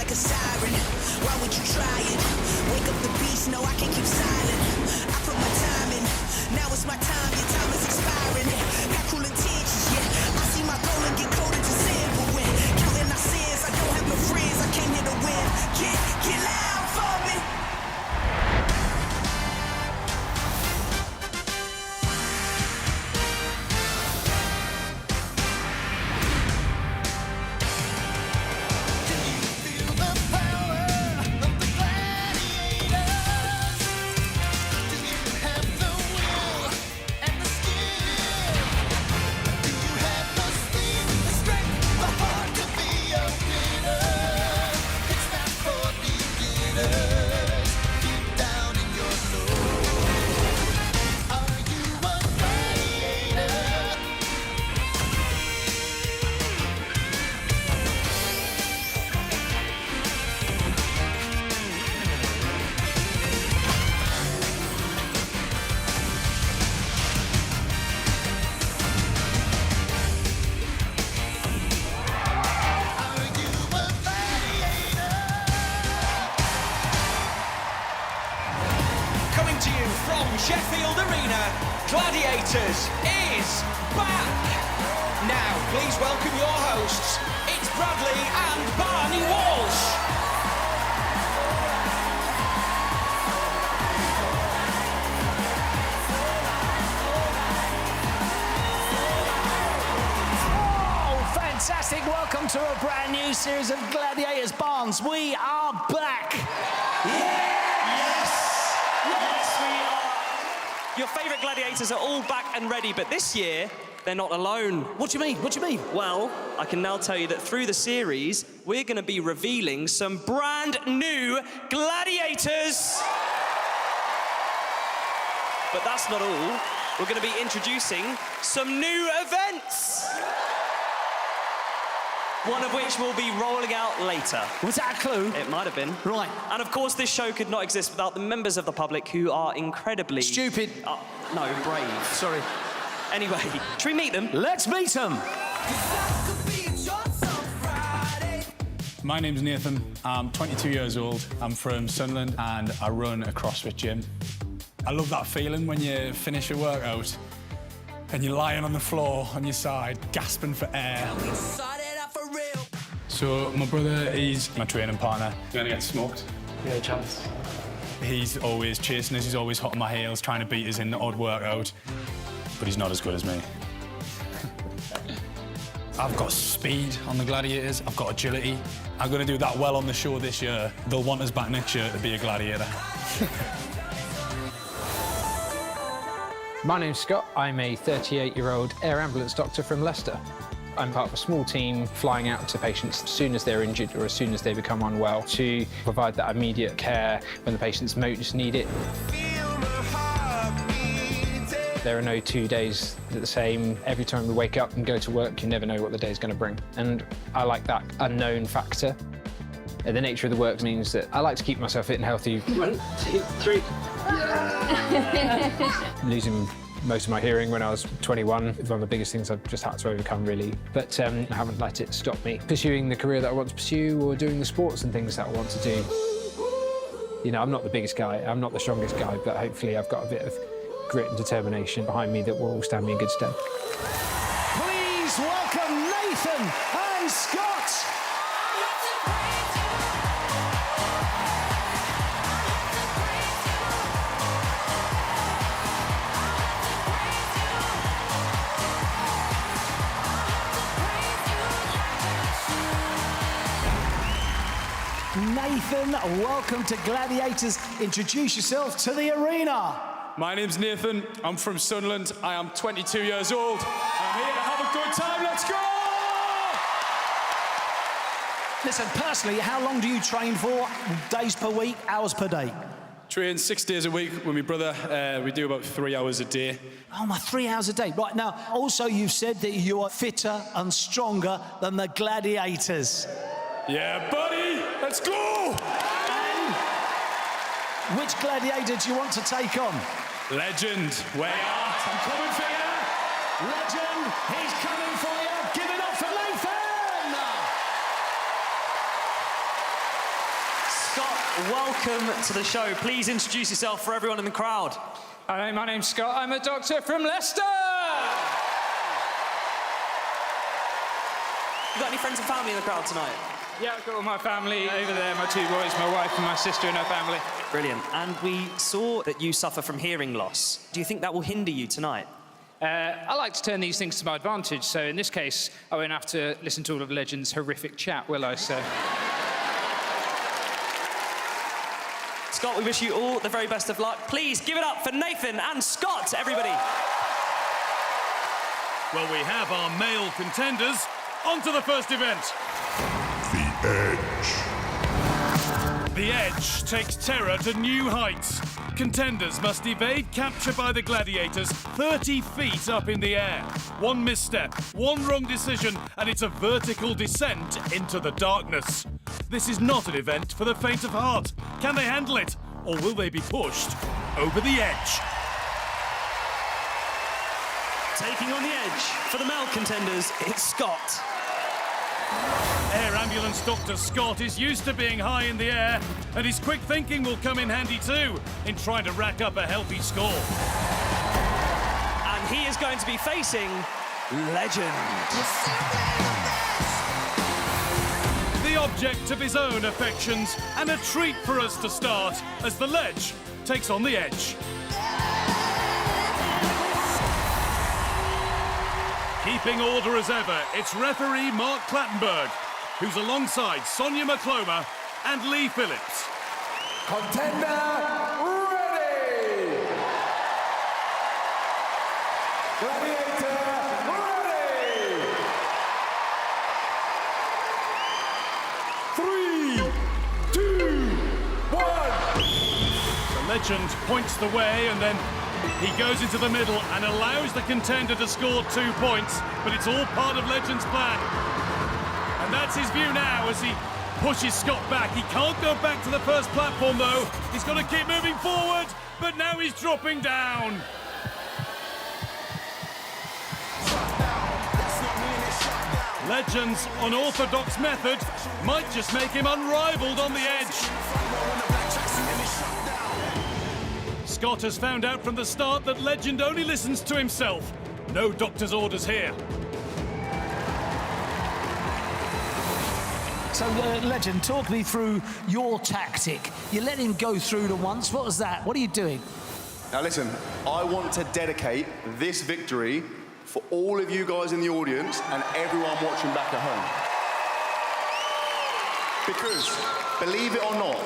like a siren. Why would you try it? Wake up the beast, no, I can't keep silent. I put my time in, now it's my time, your time is expiring. Got cruel intentions, yeah, I see my goal and get cold into sand. But when counting our sins, I don't have no friends, I came here to win. Get loud for me. Sheffield Arena, Gladiators is back! Now, please welcome your hosts. It's Bradley and Barney Walsh. Oh, fantastic. Welcome to a brand new series of Gladiators. Barnes, we are back. Your favourite gladiators are all back and ready, but this year, they're not alone. What do you mean? What do you mean? Well, I can now tell you that through the series, we're going to be revealing some brand new gladiators. But that's not all. We're going to be introducing some new events. One of which we'll be rolling out later. Was that a clue? It might have been. Right. And of course, this show could not exist without the members of the public who are incredibly... Stupid. No, brave. Sorry. Anyway, should we meet them? Let's meet them. My name's Nathan. I'm 22 years old. I'm from Sunderland and I run a CrossFit gym. I love that feeling when you finish a workout and you're lying on the floor on your side, gasping for air. So my brother, he's my training partner. You're gonna get smoked. No chance. He's always chasing us, he's always hot on my heels, trying to beat us in the odd workout, but he's not as good as me. I've got speed on the Gladiators, I've got agility. I'm gonna do that well on the show this year. They'll want us back next year to be a gladiator. My name's Scott. I'm a 38-year-old air ambulance doctor from Leicester. I'm part of a small team flying out to patients as soon as they're injured or as soon as they become unwell to provide that immediate care when the patients most need it. There are no 2 days the same. Every time we wake up and go to work, you never know what the day's going to bring. And I like that unknown factor. And the nature of the work means that I like to keep myself fit and healthy. 1, 2, 3. Losing most of my hearing when I was 21 is one of the biggest things I've just had to overcome, really. But I haven't let it stop me pursuing the career that I want to pursue or doing the sports and things that I want to do. You know, I'm not the biggest guy, I'm not the strongest guy, but hopefully I've got a bit of grit and determination behind me that will all stand me in good stead. Please welcome Nathan and Scott. Nathan, welcome to Gladiators. Introduce yourself to the arena. My name's Nathan, I'm from Sunderland, I am 22 years old. I'm here to have a good time, let's go! Listen, personally, how long do you train for? Days per week, hours per day? Train 6 days a week with my brother. We do about 3 hours a day. Oh, my 3 hours a day. Right, now, also you've said that you are fitter and stronger than the Gladiators. Yeah, buddy, let's go! And which gladiator do you want to take on? Legend, way out. I'm coming for you. Legend, he's coming for you. Give it up for Nathan! Scott, welcome to the show. Please introduce yourself for everyone in the crowd. Hi, my name's Scott. I'm a doctor from Leicester. You got any friends and family in the crowd tonight? Yeah, I've got all my family over there, my two boys, my wife and my sister and her family. Brilliant. And we saw that you suffer from hearing loss. Do you think that will hinder you tonight? I like to turn these things to my advantage, so in this case, I won't have to listen to all of Legend's horrific chat, will I, so... Scott, we wish you all the very best of luck. Please give it up for Nathan and Scott, everybody. Well, we have our male contenders. On to the first event. The Edge. The Edge takes terror to new heights. Contenders must evade capture by the Gladiators 30 feet up in the air. One misstep, one wrong decision, and it's a vertical descent into the darkness. This is not an event for the faint of heart. Can they handle it? Or will they be pushed over the edge? Taking on the edge for the male contenders, it's Scott. Air Ambulance Dr. Scott is used to being high in the air, and his quick thinking will come in handy too in trying to rack up a healthy score. And he is going to be facing Legend. The object of his own affections, and a treat for us to start as the Ledge takes on the Edge. Keeping order as ever, it's referee Mark Clattenburg, who's alongside Sonia McCloma and Lee Phillips. Contender ready! Gladiator ready! 3, 2, 1! The Legend points the way and then he goes into the middle and allows the contender to score 2 points, but it's all part of Legend's plan. And that's his view now as he pushes Scott back. He can't go back to the first platform though. He's got to keep moving forward, but now he's dropping down. Legend's unorthodox method might just make him unrivaled on the edge. Scott has found out from the start that Legend only listens to himself. No doctor's orders here. So, Legend, talk me through your tactic. You let him go through to once. What was that? What are you doing? Now listen, I want to dedicate this victory for all of you guys in the audience and everyone watching back at home. Because, believe it or not,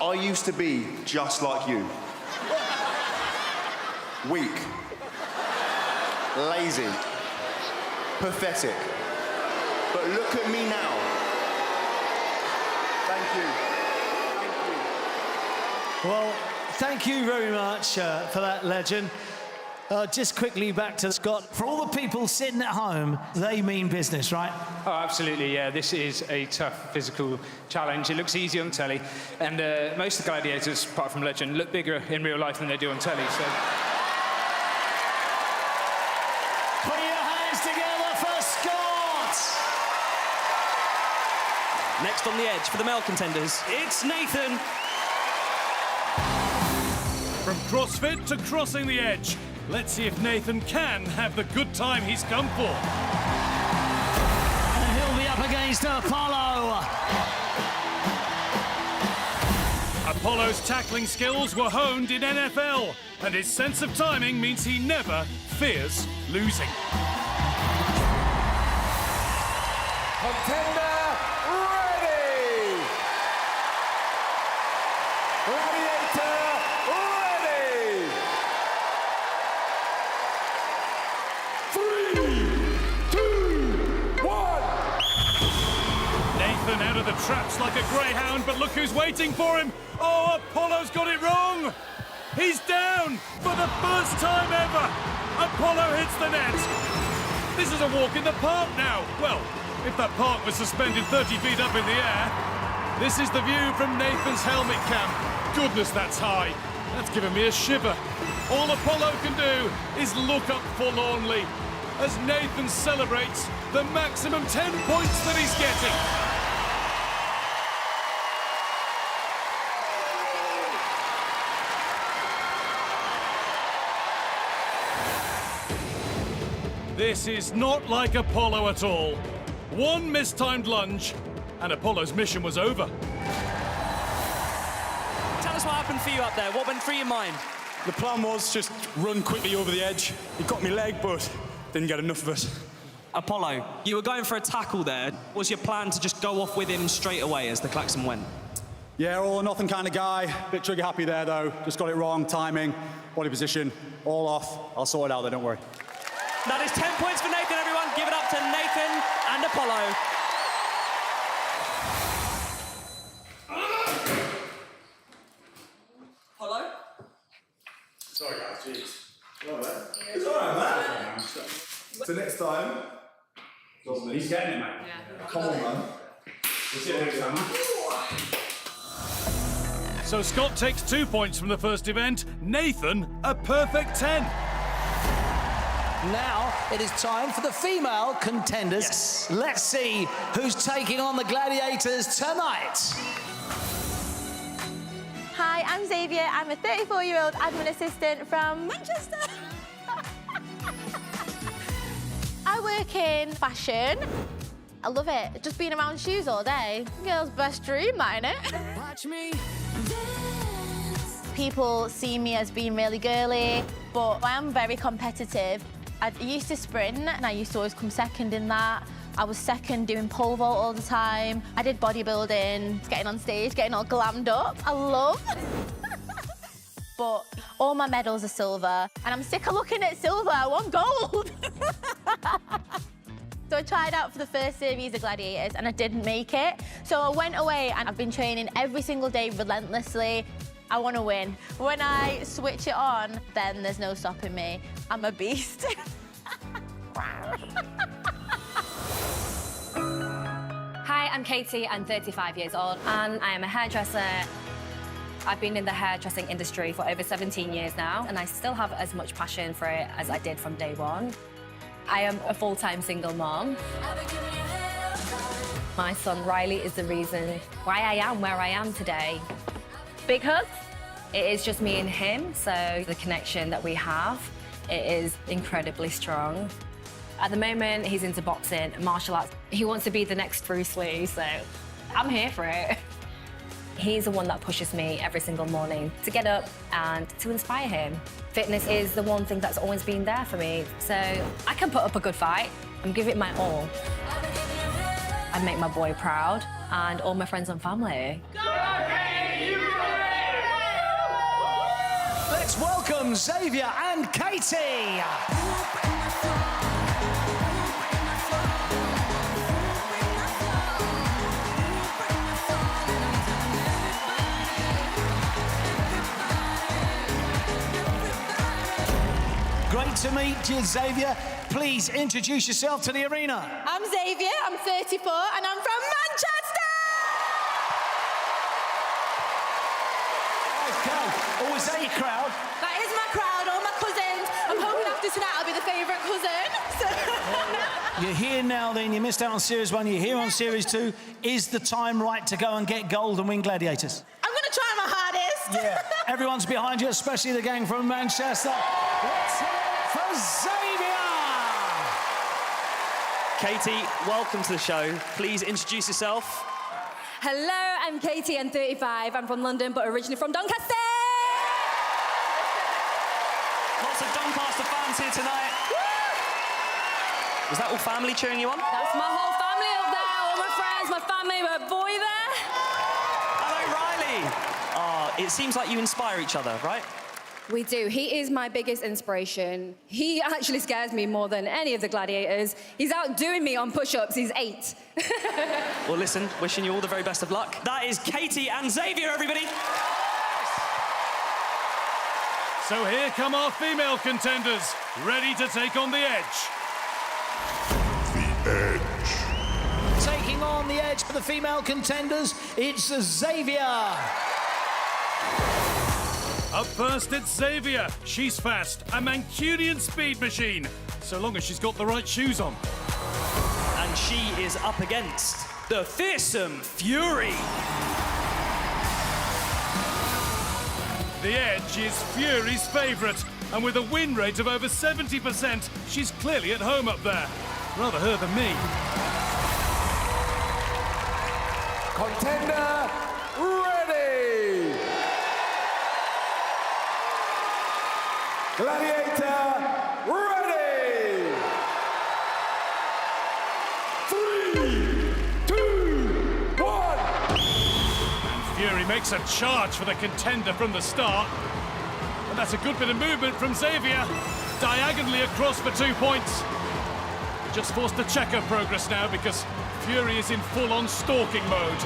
I used to be just like you. Weak, lazy, pathetic. But look at me now. Thank you. Well, thank you very much for that, Legend. Just quickly back to Scott. For all the people sitting at home, they mean business, right? Oh, absolutely, yeah. This is a tough physical challenge. It looks easy on telly, and most of the Gladiators, apart from Legend, look bigger in real life than they do on telly, so... Put your hands together for Scott! Next on the edge for the male contenders, it's Nathan. From CrossFit to crossing the edge, let's see if Nathan can have the good time he's come for. And he'll be up against Apollo. Apollo's tackling skills were honed in NFL, and his sense of timing means he never fears losing. Contender ready! Gladiator ready! 3, 2, 1! Nathan out of the traps like a greyhound, but look who's waiting for him. Oh, Apollo's got it wrong. He's down for the first time ever. Apollo hits the net. This is a walk in the park now. Well, if that park was suspended 30 feet up in the air. This is the view from Nathan's helmet cam. Goodness, that's high. That's given me a shiver. All Apollo can do is look up forlornly as Nathan celebrates the maximum 10 points that he's getting. This is not like Apollo at all. One mistimed lunge, and Apollo's mission was over. Tell us what happened for you up there. What went through your mind? The plan was just run quickly over the edge. He got me leg, but didn't get enough of it. Apollo, you were going for a tackle there. Was your plan to just go off with him straight away as the klaxon went? Yeah, all or nothing kind of guy. Bit trigger happy there, though. Just got it wrong. Timing, body position, all off. I'll sort it out there, don't worry. That is 10 points for Nathan, everyone. Give it up to Nathan and Apollo. Apollo? Sorry, guys, jeez. It's all right, man. So next time... He's getting it, man. Yeah. Come on, man. We'll see you next time, man. So Scott takes 2 points from the first event. Nathan, a perfect 10. Now it is time for the female contenders. Yes. Let's see who's taking on the Gladiators tonight. Hi, I'm Xavier. I'm a 34-year-old admin assistant from Manchester. I work in fashion. I love it. Just being around shoes all day. Girl's best dream, that, innit? Watch me. People see me as being really girly, but I am very competitive. I used to sprint, and I used to always come second in that. I was second doing pole vault all the time. I did bodybuilding, getting on stage, getting all glammed up. I love. But all my medals are silver, and I'm sick of looking at silver. I want gold. So I tried out for the first series of Gladiators, and I didn't make it. So I went away, and I've been training every single day relentlessly. I want to win. When I switch it on, then there's no stopping me. I'm a beast. Hi, I'm Katie. I'm 35 years old, and I am a hairdresser. I've been in the hairdressing industry for over 17 years now, and I still have as much passion for it as I did from day one. I am a full-time single mom. My son Riley is the reason why I am where I am today. Big hug. It is just me and him, so the connection that we have, it is incredibly strong. At the moment, he's into boxing, martial arts. He wants to be the next Bruce Lee, so I'm here for it. He's the one that pushes me every single morning to get up and to inspire him. Fitness is the one thing that's always been there for me, so I can put up a good fight and give it my all. I make my boy proud and all my friends and family. Let's welcome Xavier and Katie. Great to meet you, Xavier. Please introduce yourself to the arena. I'm Xavier, I'm 34, and I'm from Manchester! Okay. Oh, is that your crowd? That is my crowd, all my cousins. I'm hoping after tonight I'll be the favourite cousin. You're here now then, you missed out on Series 1, you're here on Series 2. Is the time right to go and get gold and win Gladiators? I'm going to try my hardest. Yeah. Everyone's behind you, especially the gang from Manchester. Let's hear it for Xavier! Katie, welcome to the show. Please introduce yourself. Hello, I'm Katie, I'm 35. I'm from London, but originally from Doncaster. Lots of Doncaster fans here tonight. Was that all family cheering you on? That's my whole family up there, all my friends, my family, my boy there. Hello, Riley. It seems like you inspire each other, right? We do. He is my biggest inspiration. He actually scares me more than any of the gladiators. He's outdoing me on push-ups. He's 8. Well, listen, wishing you all the very best of luck. That is Katie and Xavier, everybody. So here come our female contenders, ready to take on the edge. Taking on the edge for the female contenders, it's Xavier. Up first, it's Xavier. She's fast, a Mancunian speed machine, so long as she's got the right shoes on. And she is up against the fearsome Fury. The edge is Fury's favourite. And with a win rate of over 70%, she's clearly at home up there. Rather her than me. Contender ready! Gladiator ready! 3, 2, 1! And Fury makes a charge for the contender from the start. And that's a good bit of movement from Xavier. Diagonally across for 2 points. Just forced to check her progress now because Fury is in full-on stalking mode.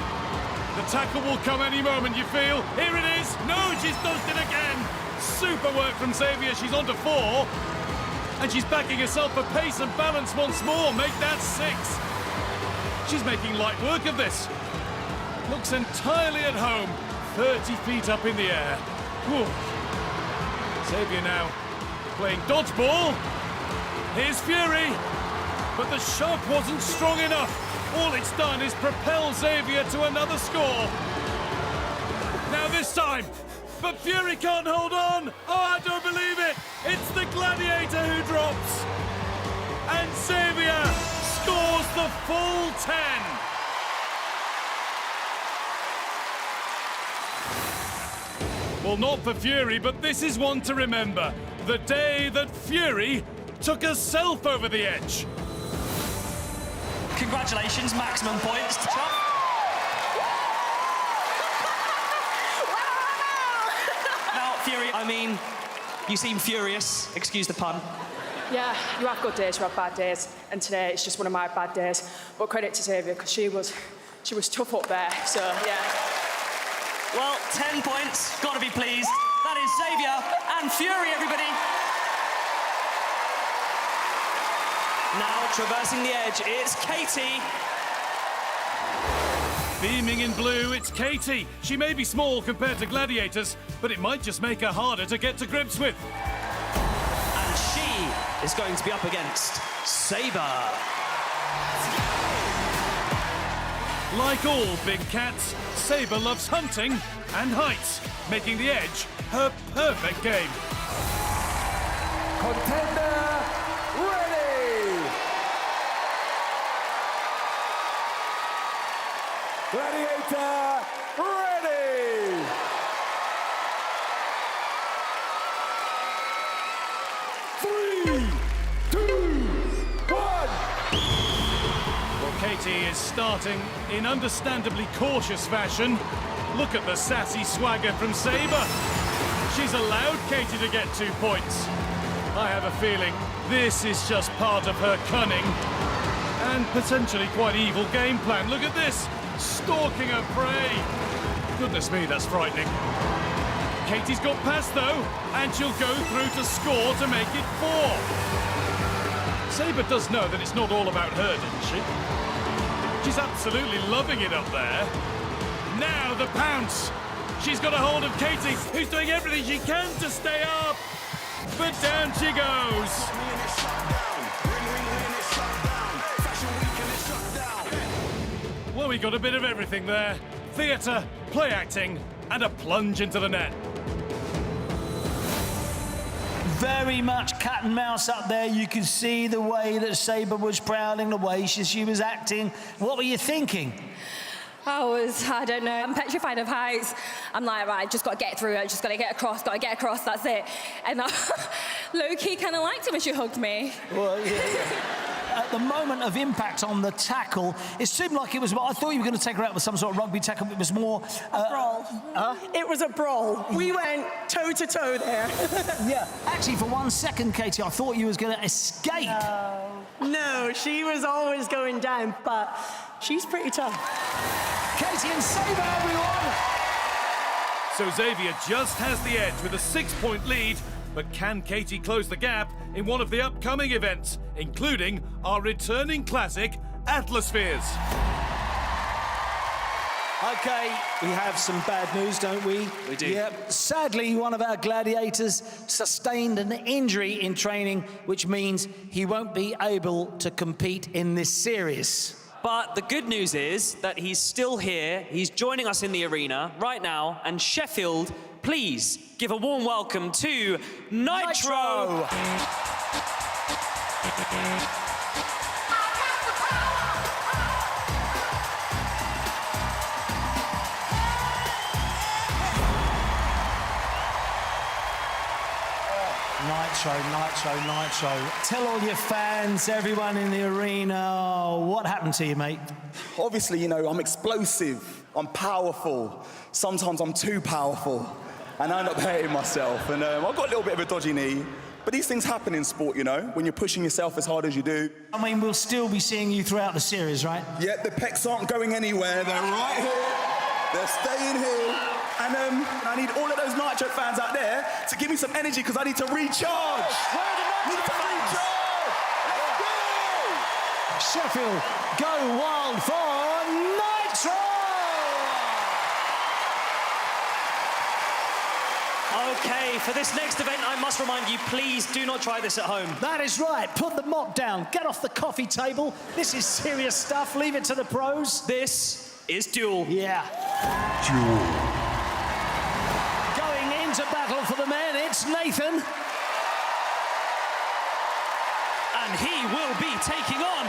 The tackle will come any moment, you feel. Here it is. No, she's dodged it again. Super work from Xavier. She's on to 4. And she's backing herself for pace and balance once more. Make that 6. She's making light work of this. Looks entirely at home. 30 feet up in the air. Whew. Xavier now playing dodgeball. Here's Fury. But the shove wasn't strong enough. All it's done is propel Xavier to another score. Now this time, but Fury can't hold on. Oh, I don't believe it. It's the Gladiator who drops. And Xavier scores the full 10. Well, not for Fury, but this is one to remember. The day that Fury took herself over the edge. Congratulations, maximum points. Now, Fury, I mean, you seem furious. Excuse the pun. Yeah, you have good days, you have bad days, and today it's just one of my bad days. But credit to Xavier, because she was tough up there, so yeah. Well, 10 points, gotta be pleased. That is Xavier and Fury, everybody. Now, traversing the edge, it's Katie. Beaming in blue, it's Katie. She may be small compared to Gladiators, but it might just make her harder to get to grips with. And she is going to be up against Sabre. Like all big cats, Sabre loves hunting and heights, making the edge her perfect game. Contender ready! Gladiator ready! 3, 2, 1! Well, Katie is starting in understandably cautious fashion. Look at the sassy swagger from Sabre. She's allowed Katie to get 2 points. I have a feeling this is just part of her cunning and potentially quite evil game plan. Look at this. Stalking her prey. Goodness me, that's frightening. Katie's got past though, and she'll go through to score to make it 4. Sabre does know that it's not all about her, doesn't she? She's absolutely loving it up there. Now the pounce. She's got a hold of Katie, who's doing everything she can to stay up. But down she goes. Well, we got a bit of everything there. Theatre, play acting, and a plunge into the net. Very much cat and mouse up there. You could see the way that Sabre was prowling, the way she was acting. What were you thinking? I don't know, I'm petrified of heights. I'm like, right, just got to get through it, just got to get across, that's it. And low-key kind of liked it when she hugged me. Well, yeah. At the moment of impact on the tackle, it seemed like it was, I thought you were going to take her out with some sort of rugby tackle, but it was more... a brawl. It was a brawl. We went toe-to-toe there. Yeah. Actually, for 1 second, Katie, I thought you was going to escape. No, she was always going down, but she's pretty tough. Katie and Sabre, everyone! So Xavier just has the edge with a 6-point lead, but can Katie close the gap in one of the upcoming events, including our returning classic, Atlaspheres? OK, we have some bad news, don't we? We do. Yep. Sadly, one of our gladiators sustained an injury in training, which means he won't be able to compete in this series. But the good news is that he's still here. He's joining us in the arena right now, and Sheffield please give a warm welcome to Nitro. Nitro, Nitro, Nitro. Tell all your fans, everyone in the arena, what happened to you, mate? Obviously, you know, I'm explosive, I'm powerful. Sometimes I'm too powerful, and I end up hating myself. And I've got a little bit of a dodgy knee. But these things happen in sport, you know, when you're pushing yourself as hard as you do. I mean, we'll still be seeing you throughout the series, right? Yeah, the pecs aren't going anywhere. They're right here. They're staying here. And I need all of those Nitro fans out there to give me some energy because I need to recharge. Where are the Nitro fans? Let's go! Sheffield, go wild for Nitro! Okay, for this next event, I must remind you, please do not try this at home. That is right. Put the mop down. Get off the coffee table. This is serious stuff. Leave it to the pros. This is Duel. Yeah. Duel. Going into battle for the men, it's Nathan. And he will be taking on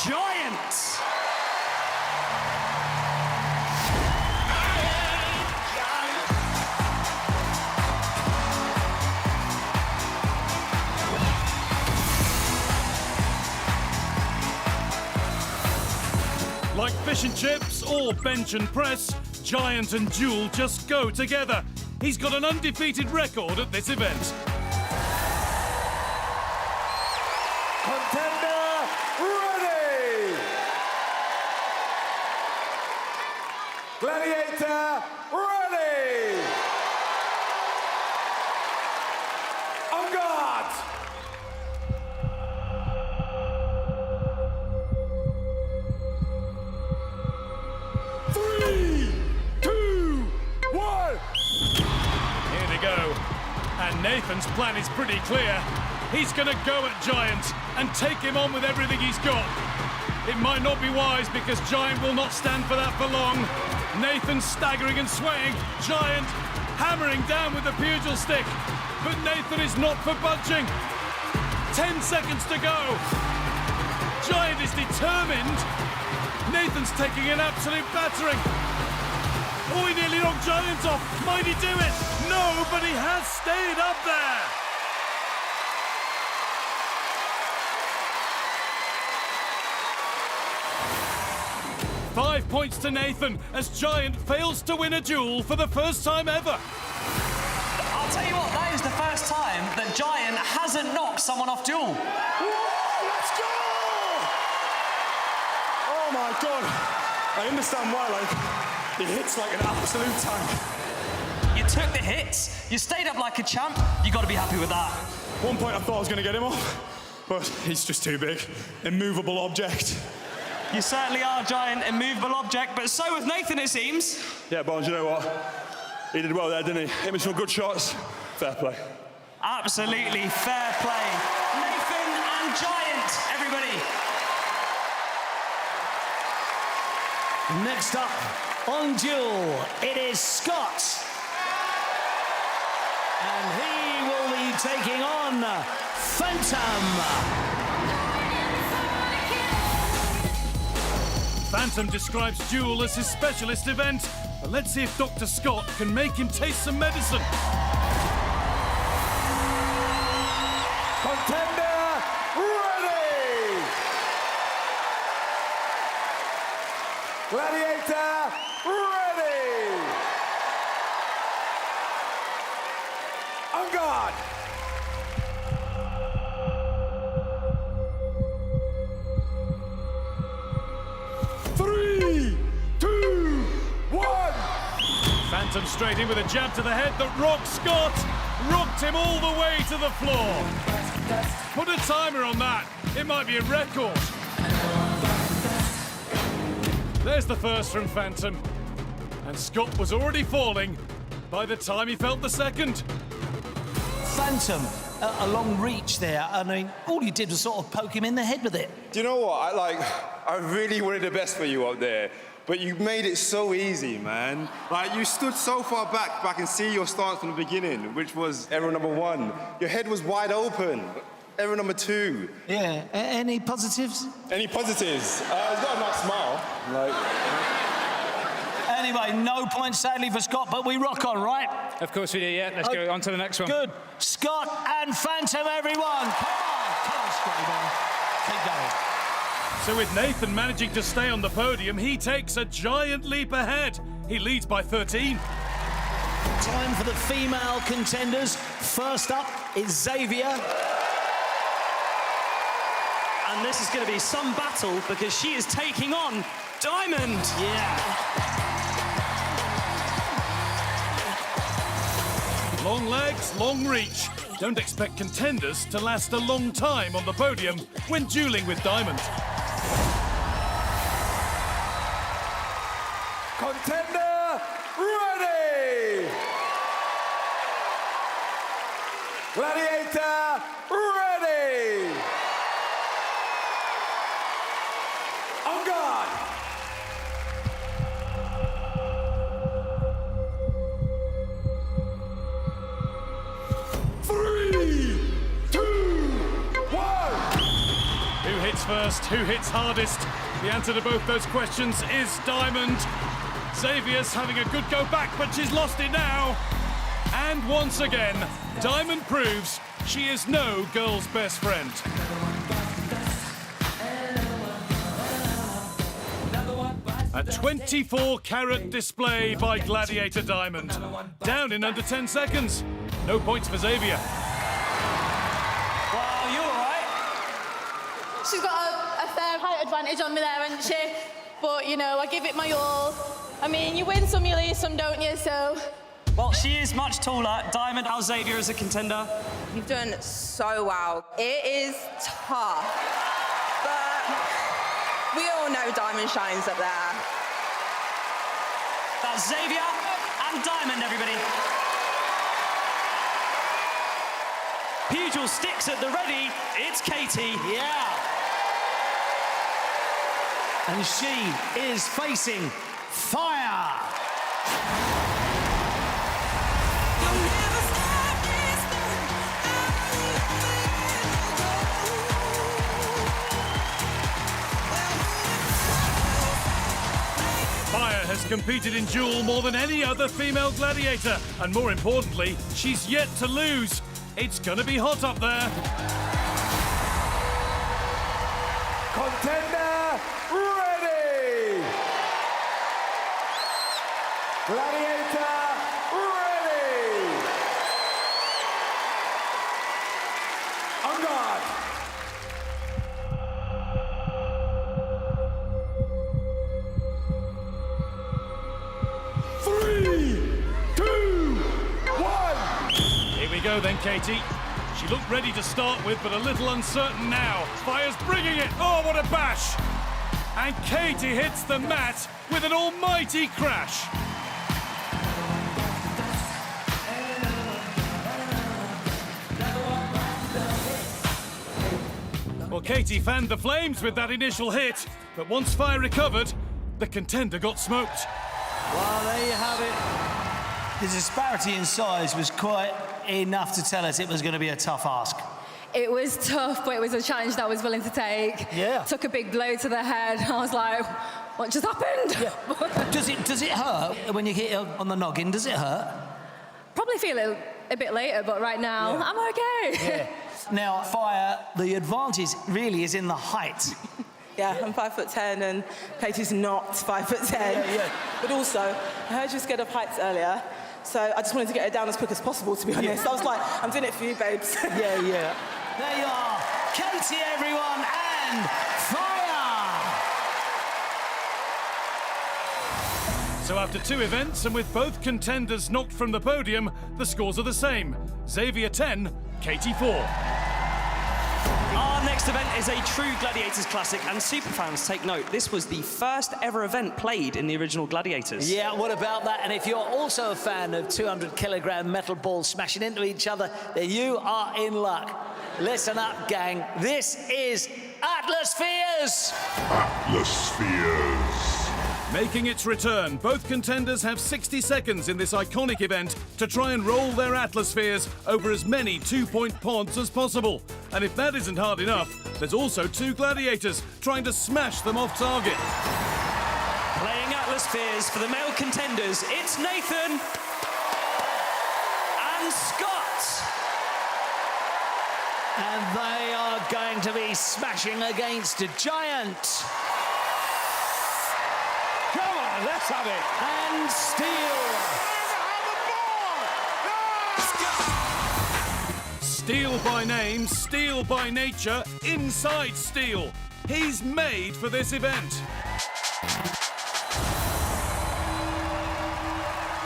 Giant. Like fish and chips or bench and press, Giant and Duel just go together. He's got an undefeated record at this event. Contender ready! Gladiator ready! On guard! 3, 2, 1. Here they go. And Nathan's plan is pretty clear. He's going to go at Giant and take him on with everything he's got. It might not be wise because Giant will not stand for that for long. Nathan's staggering and swaying. Giant hammering down with the pugil stick. But Nathan is not for budging. 10 seconds to go. Giant is determined. Nathan's taking an absolute battering. Oh, he nearly knocked Giant off. Might he do it? No, but he has stayed up there. Five points to Nathan as Giant fails to win a duel for the first time ever. I'll tell you what, that is the first time that Giant hasn't knocked someone off Duel. Whoa, let's go! Oh my God. I understand why, like, he hits like an absolute tank. You took the hits, you stayed up like a champ, you got to be happy with that. One point I thought I was going to get him off, but he's just too big. Immovable object. You certainly are, Giant, immovable object, but so with Nathan, it seems. Yeah, Barnes, you know what? He did well there, didn't he? Hit me some good shots. Fair play. Absolutely fair play. Nathan and Giant, everybody. Next up on Duel, it is Scott. And he will be taking on Phantom. Phantom describes Duel as his specialist event. But let's see if Dr. Scott can make him taste some medicine. Contender ready! Gladiator ready! On guard! 3, 2, 1. Phantom straight in with a jab to the head that rocked Scott. Rocked him all the way to the floor. Put a timer on that. It might be a record. There's the first from Phantom. And Scott was already falling by the time he felt the second. Phantom, a long reach there. I mean, all you did was sort of poke him in the head with it. Do you know what? I really wanted the best for you up there. but you made it so easy, man. Like, you stood so far back, but I can see your stance from the beginning, which was error number 1. Your head was wide open. Error number 2. Yeah. Any positives? Any positives? He's got a nice smile. Like. Anyway, no points sadly for Scott, but we rock on, right? Of course we do, yeah. Let's go on to the next one. Good. Scott and Phantom, everyone. Come on, Scotty, man. Keep going. So with Nathan managing to stay on the podium, he takes a giant leap ahead. He leads by 13. Time for the female contenders. First up is Xavier. And this is going to be some battle because she is taking on Diamond. Yeah. Long legs, long reach. Don't expect contenders to last a long time on the podium when dueling with Diamond. Contender ready! Gladiator ready! On guard! 3, 2, 1! Who hits first? Who hits hardest? The answer to both those questions is Diamond. Xavier's having a good go back, but she's lost it now. And once again, Diamond proves she is no girl's best friend. A 24-carat display by Gladiator Diamond. Down in under 10 seconds. No points for Xavier. Well, you all right? She's got a fair height advantage on me there, hasn't she? But, you know, I give it my all. I mean, you win some, you lose some, don't you? So... Well, she is much taller. Diamond, how's Xavier as a contender? You've done so well. It is tough, but we all know Diamond shines up there. That's Xavier and Diamond, everybody. Pugil sticks at the ready. It's Katie. Yeah. And she is facing fire. Fire has competed in duel more than any other female gladiator, and more importantly, she's yet to lose. It's gonna be hot up there. Contender ready! Gladiator ready! On guard! 3, 2, 1! Here we go then, Katie. She looked ready to start with, but a little uncertain now. Fire's bringing it. Oh, what a bash! And Katie hits the mat with an almighty crash. Well, Katie fanned the flames with that initial hit, but once Fire recovered, the contender got smoked. Well, there you have it. The disparity in size was quite enough to tell us it was going to be a tough ask. It was tough, but it was a challenge that I was willing to take. Yeah. Took a big blow to the head. I was like, what just happened? Yeah. Does it hurt when you hit on the noggin? Does it hurt? Probably feel it a bit later, but right now, Yeah. I'm okay. Yeah. Now, Fire, the advantage really is in the height. Yeah, I'm 5'10", and Katie's not 5'10". Yeah. But also, I heard you were scared of heights earlier, so I just wanted to get her down as quick as possible, to be honest. I was like, I'm doing it for you, babes. Yeah. There you are, Katie, everyone, and Fire! So after 2 events, and with both contenders knocked from the podium, the scores are the same. Xavier 10, Katie 4. Our next event is a true Gladiators classic, and superfans, take note, this was the first ever event played in the original Gladiators. Yeah, what about that? And if you're also a fan of 200-kilogram metal balls smashing into each other, then you are in luck. Listen up, gang. This is Atlas Spheres! Atlas Spheres. Making its return, both contenders have 60 seconds in this iconic event to try and roll their Atlaspheres over as many two-point pods as possible. And if that isn't hard enough, there's also two gladiators trying to smash them off target. Playing Atlaspheres for the male contenders, it's Nathan and Scott. And they are going to be smashing against a giant. Come on, let's have it. And steel. Steel by name, steel by nature, inside steel. He's made for this event.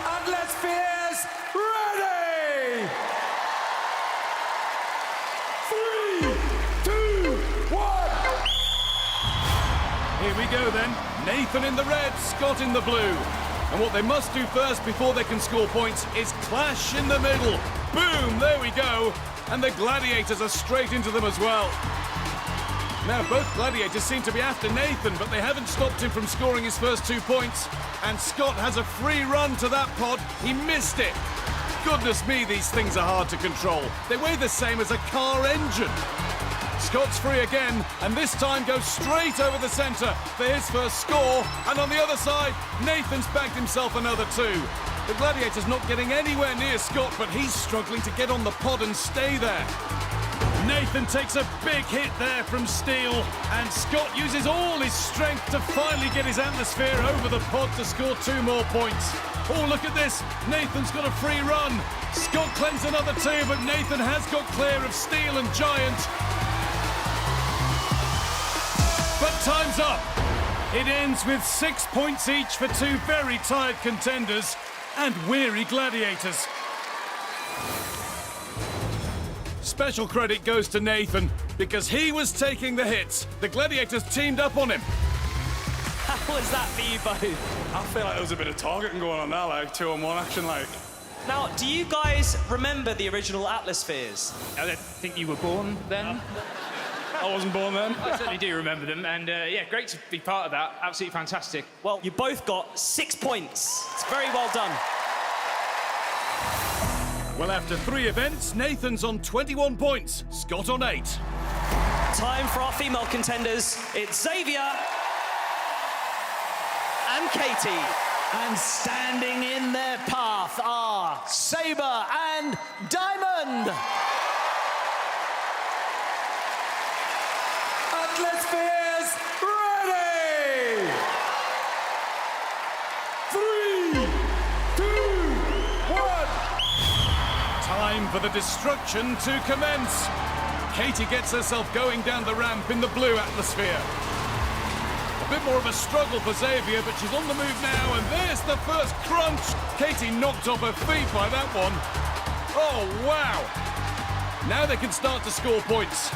Atlaspheres ready. 3, 2, 1. Here we go then. Nathan in the red, Scott in the blue. And what they must do first before they can score points is clash in the middle. Boom, there we go. And the gladiators are straight into them as well. Now, both gladiators seem to be after Nathan, but they haven't stopped him from scoring his first 2 points. And Scott has a free run to that pod. He missed it. Goodness me, these things are hard to control. They weigh the same as a car engine. Scott's free again, and this time goes straight over the centre for his first score. And on the other side, Nathan's bagged himself another 2. The gladiator's not getting anywhere near Scott, but he's struggling to get on the pod and stay there. Nathan takes a big hit there from Steel, and Scott uses all his strength to finally get his Atlasphere over the pod to score 2 more points. Oh, look at this. Nathan's got a free run. Scott claims another 2, but Nathan has got clear of Steel and Giant. But time's up. It ends with 6 points each for 2 very tired contenders and weary gladiators. Special credit goes to Nathan because he was taking the hits. The gladiators teamed up on him. How was that for you both? I feel like there was a bit of targeting going on there, like 2-on-1 action, like. Now, do you guys remember the original Atlaspheres? I don't think you were born then. I wasn't born then. I certainly do remember them, and yeah, great to be part of that. Absolutely fantastic. Well, you both got 6 points. It's very well done. Well, after 3 events, Nathan's on 21 points, Scott on 8. Time for our female contenders. It's Xavier and Katie. And standing in their path are Sabre and Diamond. Atlaspheres ready. 3, 2, 1. Time for the destruction to commence. Katie gets herself going down the ramp in the blue Atlasphere. A bit more of a struggle for Xavier, but she's on the move now, and there's the first crunch. Katie knocked off her feet by that one. Oh, wow. Now they can start to score points.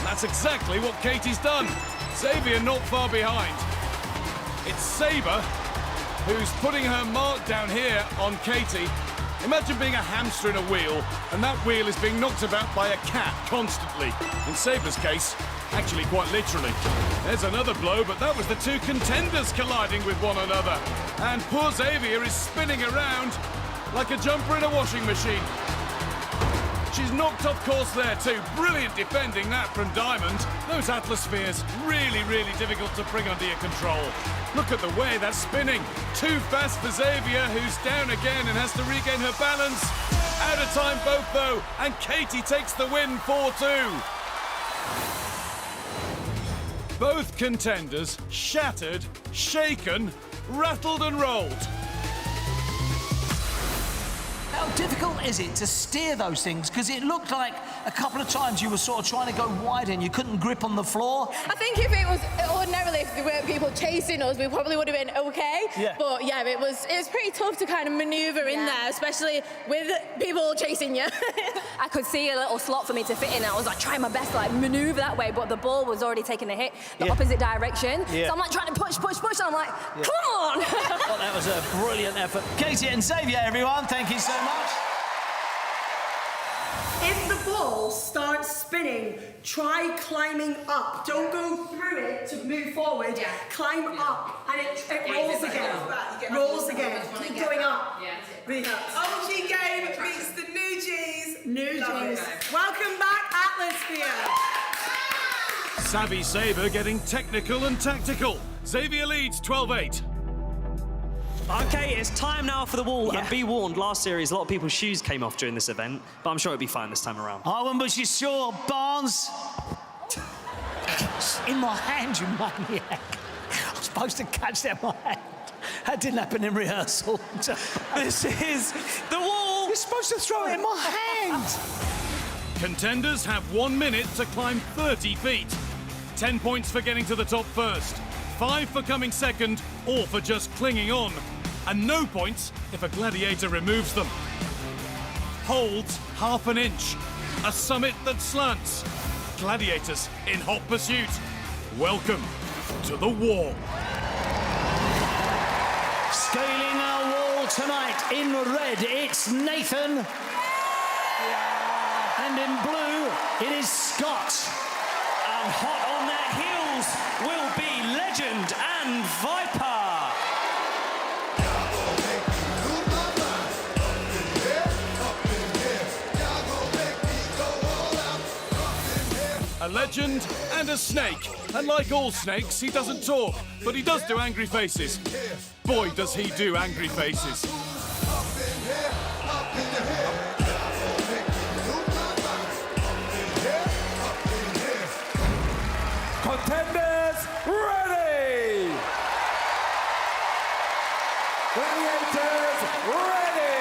That's exactly what Katie's done. Xavier not far behind. It's Sabre who's putting her mark down here on Katie. Imagine being a hamster in a wheel, and that wheel is being knocked about by a cat constantly. In Sabre's case, actually quite literally. There's another blow, but that was the 2 contenders colliding with one another. And poor Xavier is spinning around like a jumper in a washing machine. She's knocked off course there too. Brilliant defending that from Diamond. Those Atlaspheres, really, really difficult to bring under your control. Look at the way that's spinning. Too fast for Xavier, who's down again and has to regain her balance. Out of time both though, and Katie takes the win 4-2. Both contenders shattered, shaken, rattled and rolled. How difficult is it to steer those things? Because it looked like a couple of times you were sort of trying to go wide and you couldn't grip on the floor. I think if it was ordinarily, if there weren't people chasing us, we probably would have been okay. Yeah. But yeah, it was pretty tough to kind of manoeuvre in there, especially with people chasing you. I could see a little slot for me to fit in. I was like trying my best to like manoeuvre that way, but the ball was already taking a hit the opposite direction. Yeah. So I'm like trying to push, and I'm like, come on! Well, that was a brilliant effort. Katie and Xavier, everyone, thank you so much. If the ball starts spinning, try climbing up. Don't go through it to move forward. Yeah. Climb up, and it rolls again. Rolls again. Keep going up. Yeah. Really helps. OG game meets the new G's. New G's. Welcome back, Atmosphere. Savvy Sabre getting technical and tactical. Xavier leads 12-8. Okay, it's time now for the wall. And be warned, last series, a lot of people's shoes came off during this event, but I'm sure it'll be fine this time around. I wasn't but sure, Barnes. In my hand, you maniac. I was supposed to catch that in my hand. That didn't happen in rehearsal. This is the wall. You're supposed to throw it in my hand. Contenders have 1 minute to climb 30 feet. 10 points for getting to the top first, 5 for coming second, or for just clinging on, and no points if a gladiator removes them. Holds half an inch, a summit that slants. Gladiators in hot pursuit. Welcome to the wall. Scaling our wall tonight in red, it's Nathan. And in blue, it is Scott. And hot on their heels will be Legend and Viper. A legend and a snake. And like all snakes, he doesn't talk, but he does do angry faces. Boy, does he do angry faces. Contenders ready! Gladiators ready!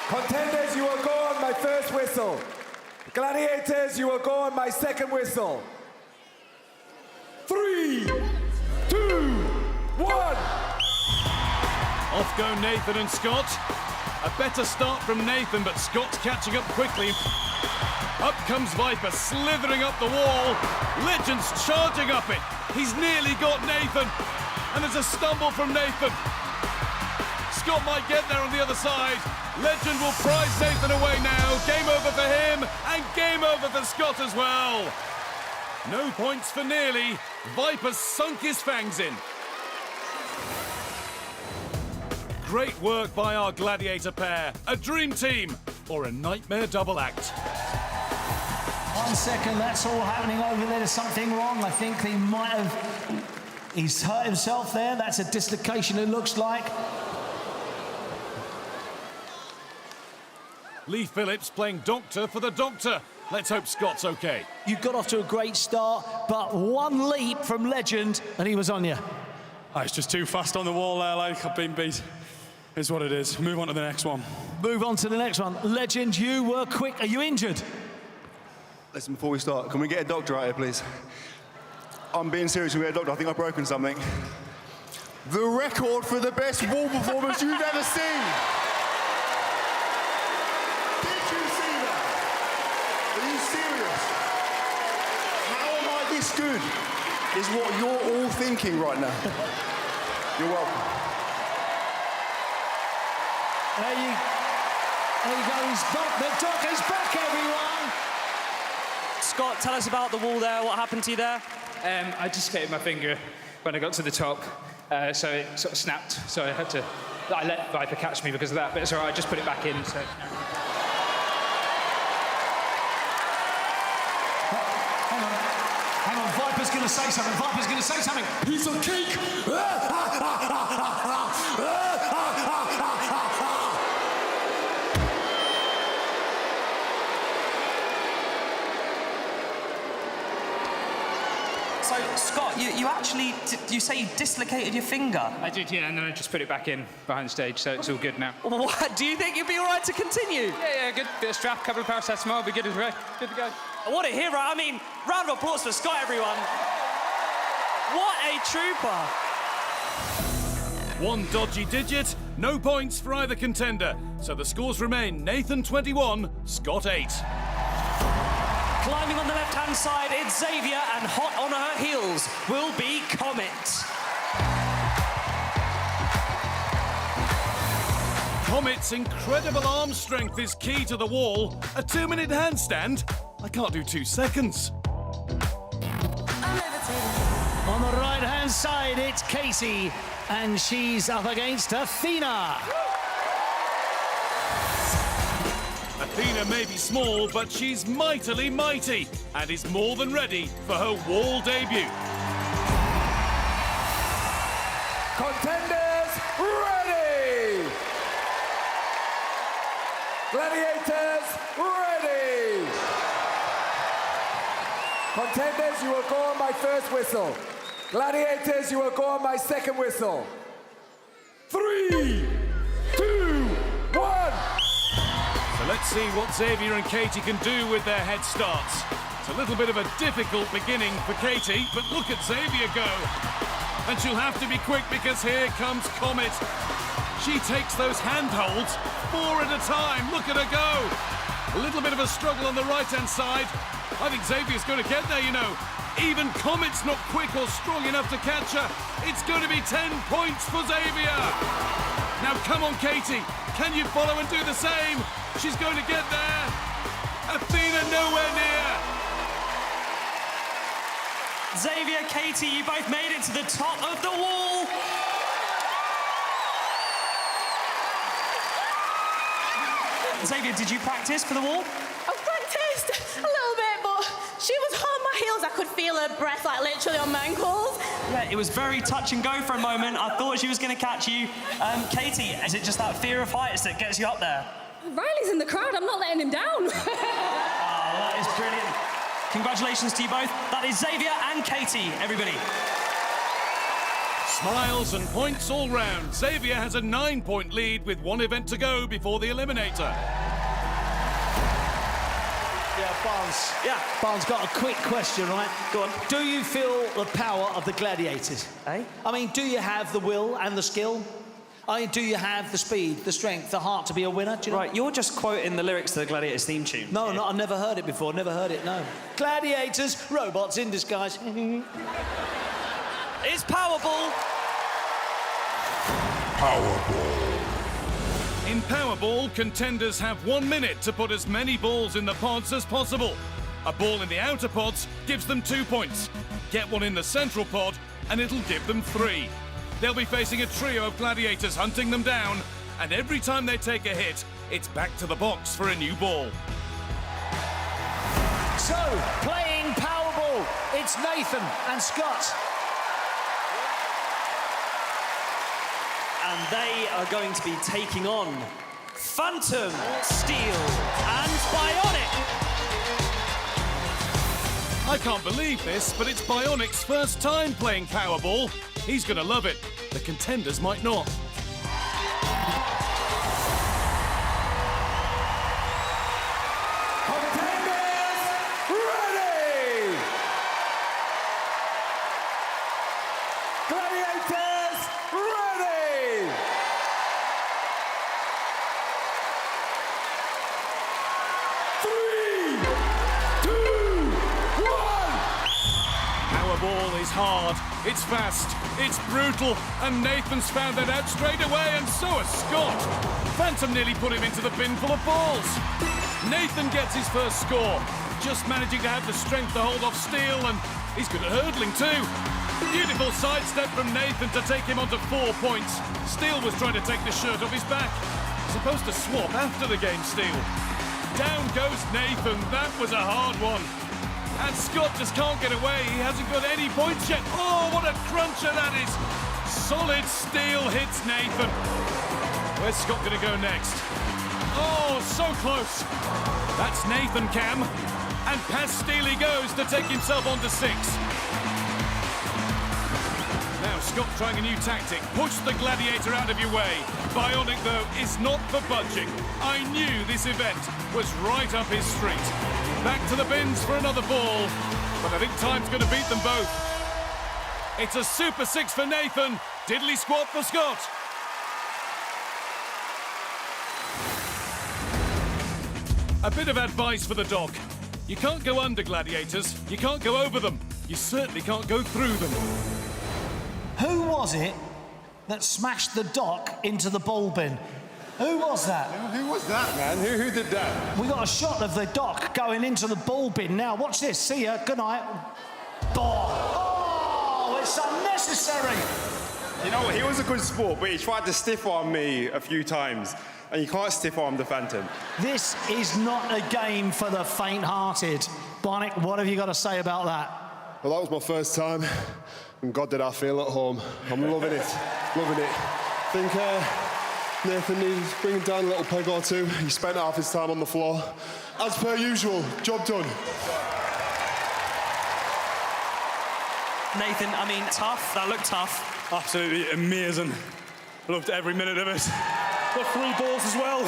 Contenders, you will go on my first whistle. Gladiators, you will go on my second whistle. 3, 2, 1. Off go Nathan and Scott. A better start from Nathan, but Scott's catching up quickly. Up comes Viper, slithering up the wall. Legend's charging up it. He's nearly got Nathan. And there's a stumble from Nathan. Scott might get there on the other side. Legend will prize Nathan away now. Game over for him, and game over for Scott as well. No points for nearly. Viper's sunk his fangs in. Great work by our gladiator pair. A dream team, or a nightmare double act. 1 second, that's all happening over there. There's something wrong. I think he might have... He's hurt himself there. That's a dislocation, it looks like. Lee Phillips playing doctor for the doctor. Let's hope Scott's okay. You got off to a great start, but one leap from Legend, and he was on you. It's just too fast on the wall there, like I've been beat. Is what it is. Move on to the next one. Move on to the next one. Legend, you were quick. Are you injured? Listen, before we start, can we get a doctor out here, please? I'm being serious, we get a doctor. I think I've broken something. The record for the best wall performance you've ever seen. Did you see that? Are you serious? How am I this good? Is what you're all thinking right now. You're welcome. There you go. He's back. The doctor's back, everyone. Scott, tell us about the wall there. What happened to you there? I dislocated my finger when I got to the top, so it sort of snapped. So I let Viper catch me because of that, but it's all right, I just put it back in. So. Hang on, Viper's going to say something. Viper's going to say something. He's a geek. So, Scott, you actually, you say you dislocated your finger? I did, yeah, and then I just put it back in behind stage, so it's all good now. What? Do you think you'll be all right to continue? Yeah, good. Bit of strap, couple of paracetamol, will be good as well. Good to go. What a hero. I mean, round of applause for Scott, everyone. What a trooper. One dodgy digit, no points for either contender. So the scores remain Nathan 21, Scott 8. Climbing on the left-hand side, it's Xavier, and hot on her heels will be Comet. Comet's incredible arm strength is key to the wall. A 2-minute handstand? I can't do 2 seconds. On the right-hand side, it's Katie, and she's up against Athena. Athena may be small, but she's mightily mighty and is more than ready for her wall debut. Contenders, ready! Gladiators, ready! Contenders, you will go on my first whistle. Gladiators, you will go on my second whistle. 3, 2, 1. So let's see what Xavier and Katie can do with their head starts. It's a little bit of a difficult beginning for Katie, but look at Xavier go. And she'll have to be quick because here comes Comet. She takes those handholds 4 at a time. Look at her go. A little bit of a struggle on the right-hand side. I think Xavier's going to get there, you know. Even Comet's not quick or strong enough to catch her. It's going to be 10 points for Xavier. Now, come on, Katie. Can you follow and do the same? She's going to get there. Athena nowhere near. Xavier, Katie, you both made it to the top of the wall. Xavier, did you practice for the wall? I practiced a little bit, but she was on my heels. I could feel her breath, like, literally on my ankles. Yeah, it was very touch and go for a moment. I thought she was going to catch you. Katie, is it just that fear of heights that gets you up there? Riley's in the crowd. I'm not letting him down. That is brilliant. Congratulations to you both. That is Xavier and Katie, everybody. Smiles and points all round. Xavier has a 9-point lead with 1 event to go before the eliminator. Yeah, Barnes. Yeah. Barnes got a quick question, right? Go on. Do you feel the power of the Gladiators? Eh? I mean, do you have the will and the skill? I mean, do you have the speed, the strength, the heart to be a winner? Do you know? Right, you're just quoting the lyrics to the Gladiators theme tune. No, no, I've never heard it before. Never heard it, no. Gladiators, robots in disguise. It's Powerball. In Powerball, contenders have 1 minute to put as many balls in the pods as possible. A ball in the outer pods gives them 2 points. Get one in the central pod and it'll give them 3. They'll be facing a trio of gladiators hunting them down, and every time they take a hit, it's back to the box for a new ball. So, playing Powerball, it's Nathan and Scott. And they are going to be taking on Phantom, Steel, and Bionic. I can't believe this, but it's Bionic's first time playing Powerball. He's going to love it. The contenders might not. Contenders, ready! Gladiators, ready! Powerball is hard, it's fast, it's brutal, and Nathan's found that out straight away, and so has Scott. Phantom nearly put him into the bin full of balls. Nathan gets his first score, just managing to have the strength to hold off Steel, and he's good at hurdling too. Beautiful sidestep from Nathan to take him onto 4 points. Steel was trying to take the shirt off his back. Supposed to swap after the game, Steel. Down goes Nathan, that was a hard one. And Scott just can't get away. He hasn't got any points yet. Oh, what a cruncher that is. Solid Steel hits Nathan. Where's Scott going to go next? Oh, so close. That's Nathan Cam. And past Steel he goes to take himself on to 6. Now Scott trying a new tactic. Push the Gladiator out of your way. Bionic, though, is not for budging. I knew this event was right up his street. Back to the bins for another ball, but I think time's going to beat them both. It's a Super 6 for Nathan, diddly squat for Scott. A bit of advice for the doc. You can't go under gladiators, you can't go over them, you certainly can't go through them. Who was it that smashed the dock into the ball bin? Who was that? Who was that, man? Who did that? We got a shot of the doc going into the ball bin now. Watch this. See ya. Good night. Oh, it's unnecessary. You know what? He was a good sport, but he tried to stiff arm me a few times, and you can't stiff arm the Phantom. This is not a game for the faint-hearted. Barnick, what have you got to say about that? Well, that was my first time, and God did I feel at home. I'm loving it, loving it. I think Nathan needs bringing down a little peg or two. He spent half his time on the floor. As per usual, job done. Nathan, I mean, tough. That looked tough. Absolutely amazing. Loved every minute of it. Got 3 balls as well,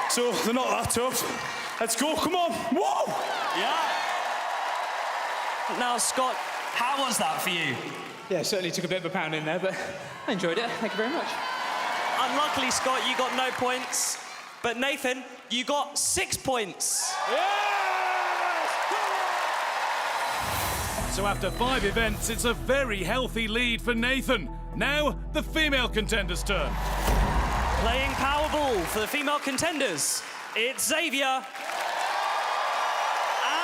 so they're not that tough. Let's go, come on. Whoa! Yeah. Now, Scott, how was that for you? Yeah, certainly took a bit of a pound in there, but I enjoyed it. Thank you very much. Unluckily, Scott, you got no points. But Nathan, you got 6 points. So after 5 events, it's a very healthy lead for Nathan. Now, the female contenders' turn. Playing Powerball for the female contenders, it's Xavier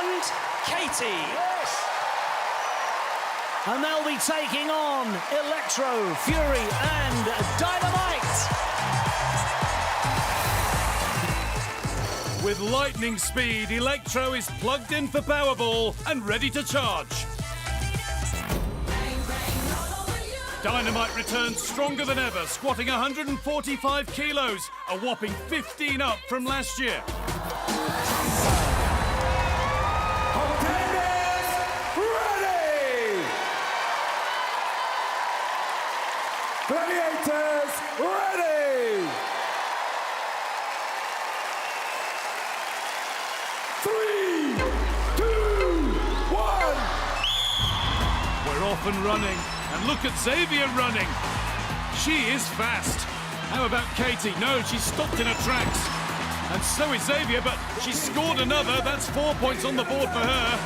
and Katie. Yes. And they'll be taking on Electro, Fury, and Dynamite. With lightning speed, Electro is plugged in for Powerball and ready to charge. Dynamite returns stronger than ever, squatting 145 kilos, a whopping 15 up from last year. Contenders, ready! Gladiators, ready! 3, 2, 1! We're off and running. And look at Xavier running. She is fast. How about Katie? No, she's stopped in her tracks. And so is Xavier, but she's scored another. That's 4 points on the board for her.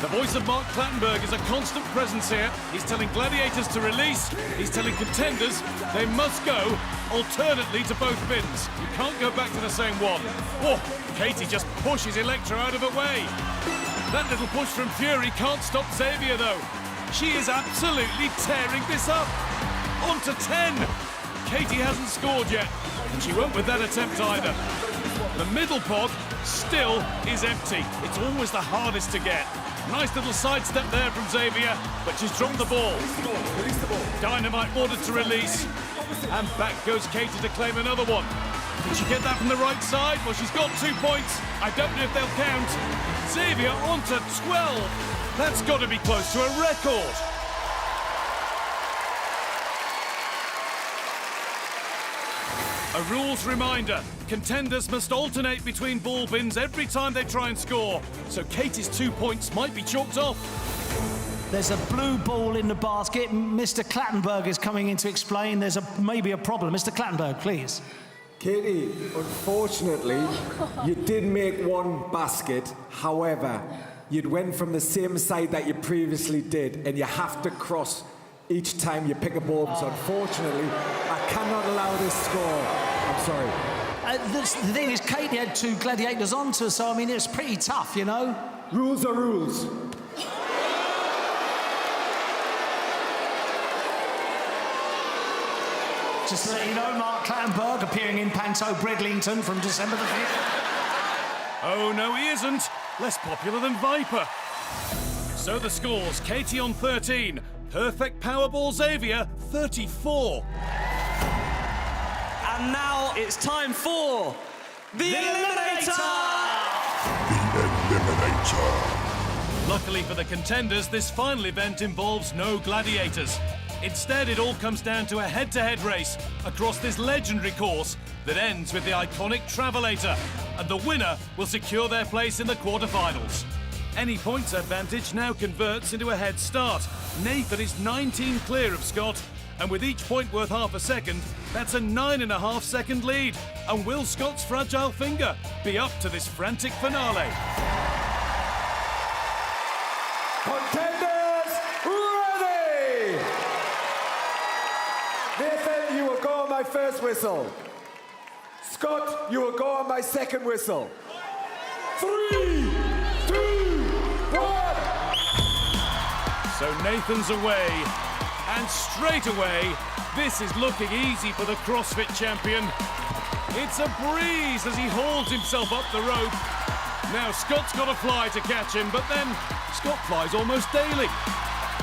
The voice of Mark Clattenburg is a constant presence here. He's telling gladiators to release. He's telling contenders they must go alternately to both bins. You can't go back to the same one. Oh, Katie just pushes Electra out of her way. That little push from Fury can't stop Xavier, though. She is absolutely tearing this up. On to 10. Katie hasn't scored yet, and she won't with that attempt either. The middle pod still is empty. It's always the hardest to get. Nice little sidestep there from Xavier, but she's dropped the ball. Dynamite ordered to release, and back goes Katie to claim another one. Did she get that from the right side? Well, she's got 2 points. I don't know if they'll count. Xavier on to 12. That's got to be close to a record. A rules reminder, contenders must alternate between ball bins every time they try and score, so Katie's 2 points might be chalked off. There's a blue ball in the basket. Mr. Clattenburg is coming in to explain. There's maybe a problem. Mr. Clattenburg, please. Katie, unfortunately, you did make one basket. However, you'd went from the same side that you previously did, and you have to cross each time you pick a ball. So unfortunately, I cannot allow this score. I'm sorry. The thing is, Katie had 2 gladiators onto her, so I mean, it's pretty tough, you know? Rules are rules. Just to let you know, Mark Clattenburg appearing in Panto Bridlington from December the 5th. Oh, no, he isn't. Less popular than Viper. So the scores, Katie on 13. Perfect Powerball Xavier, 34. And now it's time for the Eliminator! Luckily for the contenders, this final event involves no gladiators. Instead, it all comes down to a head-to-head race across this legendary course that ends with the iconic Travelator, and the winner will secure their place in the quarterfinals. Any points advantage now converts into a head start. Nathan is 19 clear of Scott, and with each point worth half a second, that's a 9.5 second lead. And will Scott's fragile finger be up to this frantic finale? Contenders, ready! Nathan, you will go on my first whistle. Scott, you will go on my second whistle. 3, 2, 1. So Nathan's away, and straight away, this is looking easy for the CrossFit champion. It's a breeze as he hauls himself up the rope. Now Scott's got to fly to catch him, but then Scott flies almost daily.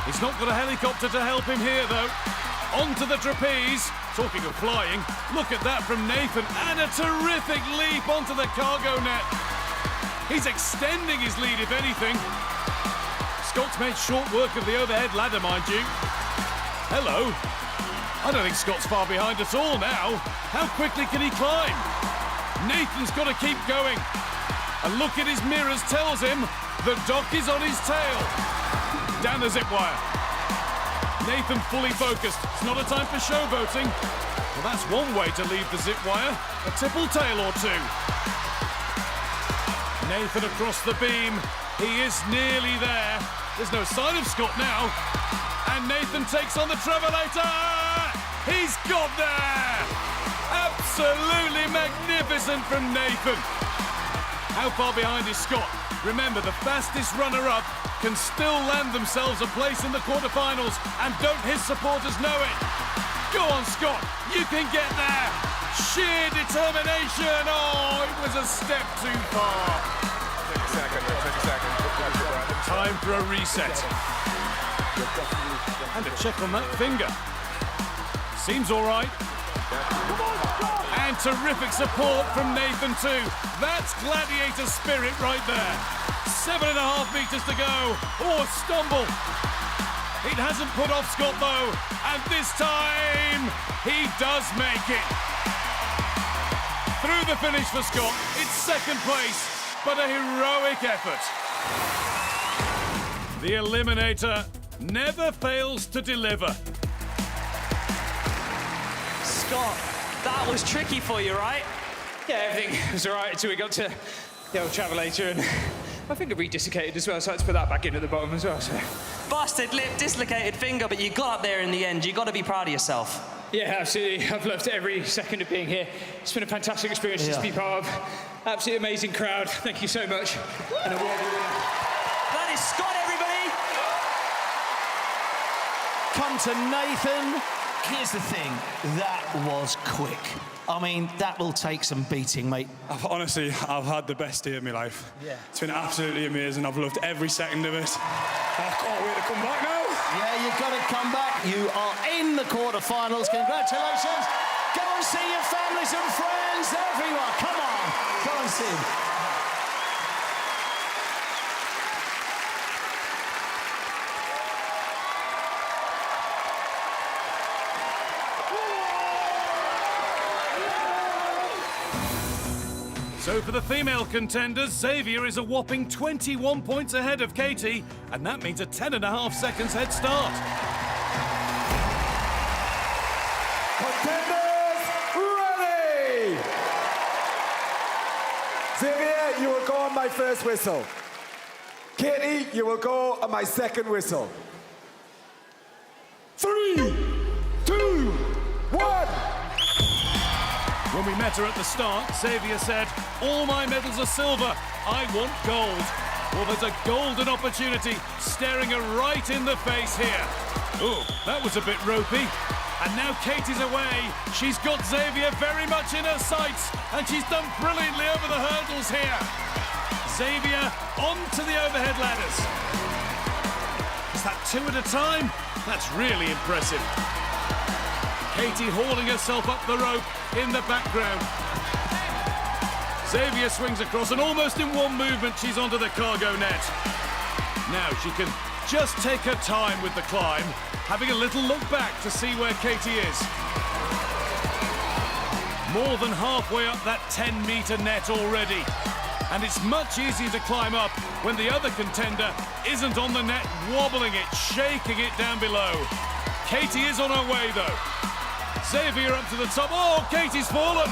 He's not got a helicopter to help him here, though. Onto the trapeze. Talking of flying, look at that from Nathan, and a terrific leap onto the cargo net. He's extending his lead, if anything. Scott's made short work of the overhead ladder, mind you. Hello. I don't think Scott's far behind at all now. How quickly can he climb? Nathan's got to keep going. A look at his mirrors tells him the dock is on his tail. Down the zip wire. Nathan fully focused. It's not a time for showboating. Well, that's one way to leave the zip wire. A tipple tail or two. Nathan across the beam. He is nearly there. There's no sign of Scott now. And Nathan takes on the travelator. He's got there. Absolutely magnificent from Nathan. How far behind is Scott? Remember, the fastest runner-up can still land themselves a place in the quarterfinals, and don't his supporters know it? Go on, Scott, you can get there. Sheer determination. Oh, it was a step too far. 20 seconds. Time for a reset. And a check on that finger. Seems all right. And terrific support from Nathan too. That's Gladiator spirit right there. 7.5 meters to go. Oh, a stumble. It hasn't put off Scott though. And this time, he does make it. Through the finish for Scott. It's second place, but a heroic effort. The Eliminator never fails to deliver. Scott, that was tricky for you, right? Yeah, everything was all right until we got to the old travelator, and my finger redislocated as well, so I had to put that back in at the bottom as well. So. Busted lip, dislocated finger, but you got up there in the end. You got to be proud of yourself. Yeah, absolutely. I've loved every second of being here. It's been a fantastic experience to be part of. Absolutely amazing crowd. Thank you so much. And a worthy winner. That is Scott, everybody. Come to Nathan. Here's the thing, that was quick. I mean, that will take some beating, mate. Honestly, I've had the best day of my life. Yeah. It's been absolutely amazing. I've loved every second of it. I can't wait to come back now. Yeah, you've got to come back. You are in the quarterfinals. Congratulations. Go and see your families and friends, everyone. Come on, go and see them. So for the female contenders, Xavier is a whopping 21 points ahead of Katie, and that means a 10.5 seconds head start. Contenders, ready! Xavier, you will go on my first whistle. Katie, you will go on my second whistle. 3, 2, 1. When we met her at the start, Xavier said, all my medals are silver, I want gold. Well, there's a golden opportunity staring her right in the face here. Oh, that was a bit ropey. And now Katie's away. She's got Xavier very much in her sights, and she's done brilliantly over the hurdles here. Xavier onto the overhead ladders. Is that 2 at a time? That's really impressive. Katie hauling herself up the rope in the background. Xavier swings across, and almost in one movement, she's onto the cargo net. Now she can just take her time with the climb, having a little look back to see where Katie is. More than halfway up that 10-meter net already. And it's much easier to climb up when the other contender isn't on the net, wobbling it, shaking it down below. Katie is on her way, though. Xavier up to the top. Oh, Katie's fallen.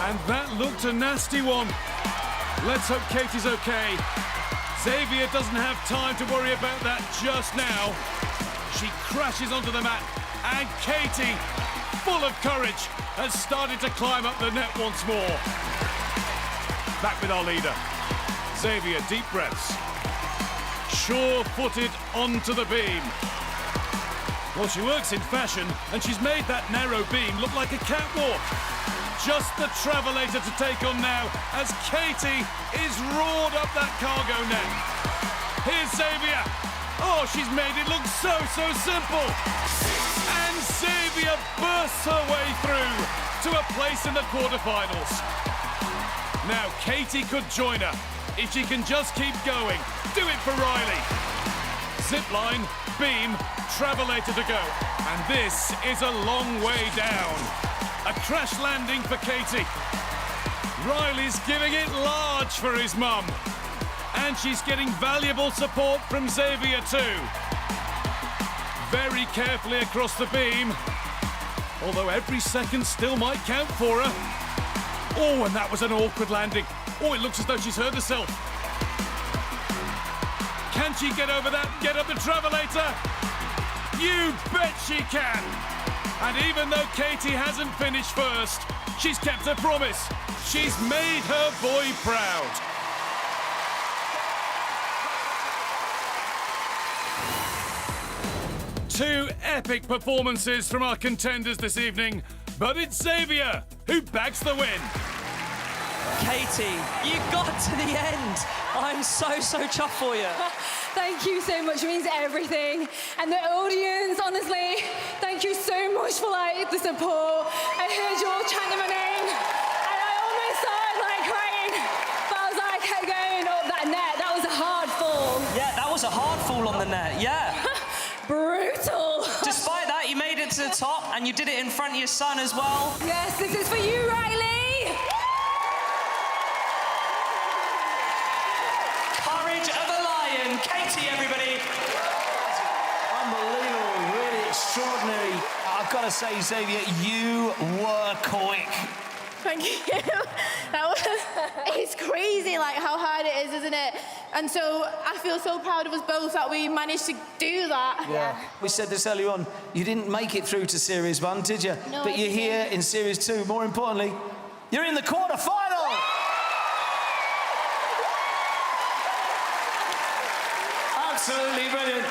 And that looked a nasty one. Let's hope Katie's okay. Xavier doesn't have time to worry about that just now. She crashes onto the mat. And Katie full of courage, has started to climb up the net once more. Back with our leader. Xavier, deep breaths. Sure-footed onto the beam. Well, she works in fashion, and she's made that narrow beam look like a catwalk. Just the travelator to take on now, as Katie is roared up that cargo net. Here's Xavier. Oh, she's made it look so simple. And Xavier bursts her way through to a place in the quarterfinals. Now, Katie could join her if she can just keep going. Do it for Riley. Zipline, beam, travelator to go. And this is a long way down. A crash landing for Katie. Riley's giving it large for his mum. And she's getting valuable support from Xavier too. Very carefully across the beam. Although every second still might count for her. Oh, and that was an awkward landing. Oh, it looks as though she's hurt herself. Can she get over that and get up the travelator? You bet she can. And even though Katie hasn't finished first, she's kept her promise. She's made her boy proud. Two epic performances from our contenders this evening, but it's Xavier who bags the win. Katie, you got to the end. I'm so chuffed for you. Thank you so much. It means everything. And the audience, honestly, thank you so much for the support. I heard you all chanting my name, and I almost started crying. But I was kept going up that net. That was a hard fall. Yeah, that was a hard fall on the net. Yeah. Brutal. Despite that, you made it to the top, and you did it in front of your son as well. Yes, this is for you, Riley. Katie, everybody. Unbelievable, really extraordinary. I've got to say, Xavier, you were quick. Thank you. It's crazy, how hard it is, isn't it? And so I feel so proud of us both that we managed to do that. Yeah. We said this earlier on. You didn't make it through to Series 1, did you? No, but you're here in Series 2. More importantly, you're in the quarterfinal. Absolutely brilliant.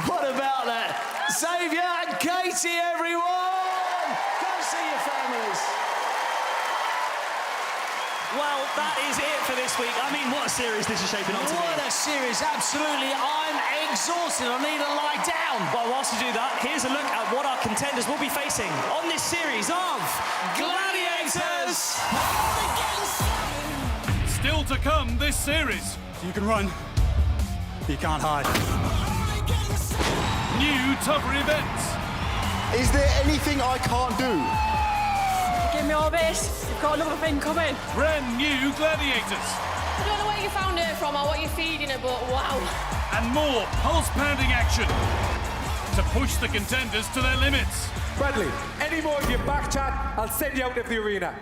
What about that? Xavier and Katie, everyone! Go see your families. Well, that is it for this week. I mean, what a series this is shaping up to be. What a series, absolutely. I'm exhausted. I need to lie down. Well, whilst we do that, here's a look at what our contenders will be facing on this series of Gladiators. Still to come this series. You can run. You can't hide. New, tougher events. Is there anything I can't do? Give me all this. You've got another thing coming. Brand new Gladiators. I don't know where you found her from or what you're feeding her, but wow. And more pulse-pounding action to push the contenders to their limits. Bradley, any more of your back chat, I'll send you out of the arena.